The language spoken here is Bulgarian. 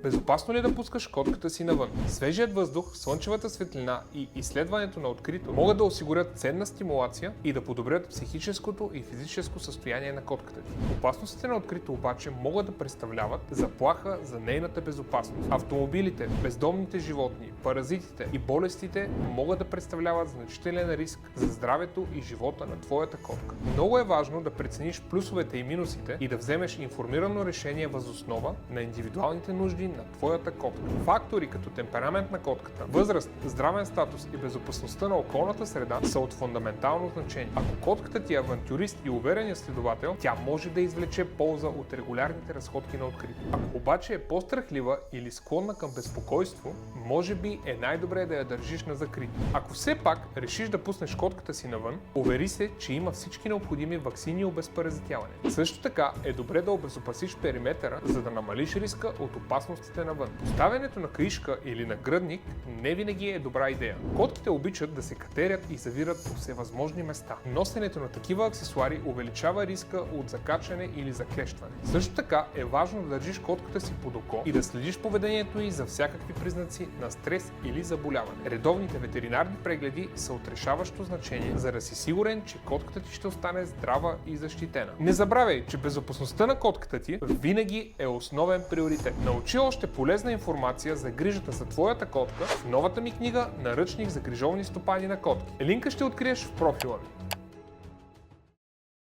Безопасно ли е да пускаш котката си навън? Свежият въздух, слънчевата светлина и изследването на открито могат да осигурят ценна стимулация и да подобрят психическото и физическо състояние на котката ти. Опасностите на открито обаче могат да представляват заплаха за нейната безопасност. Автомобилите, бездомните животни, паразитите и болестите могат да представляват значителен риск за здравето и живота на твоята котка. Много е важно да прецениш плюсовете и минусите и да вземеш информирано решение въз основа на индивидуалните нужди на твоята котка. Фактори като темперамент на котката, възраст, здравен статус и безопасността на околната среда са от фундаментално значение. Ако котката ти е авантюрист и уверен изследовател, тя може да извлече полза от регулярните разходки на открито. Ако обаче е по-страхлива или склонна към безпокойство, може би е най-добре да я държиш на закрито. Ако все пак решиш да пуснеш котката си навън, увери се, че има всички необходими ваксини и обезпаразитяване. Също така е добре да обезопасиш периметъра, за да намалиш риска от опасностите навън. Поставянето на каишка или на гръдник не винаги е добра идея. Котките обичат да се катерят и завират по всевъзможни места. Носенето на такива аксесуари увеличава риска от закачане или заклещване. Също така е важно да държиш котката си под око и да следиш поведението й за всякакви признаци на стрес или заболяване. Редовните ветеринарни прегледи са от решаващо значение, за да си сигурен, че котката ти ще остане здрава и защитена. Не забравяй, че безопасността на котката ти винаги е основен приоритет. Научи още полезна информация за грижата за твоята котка в новата ми книга "Наръчник за грижовни стопани на котки". Линка ще откриеш в профила ми.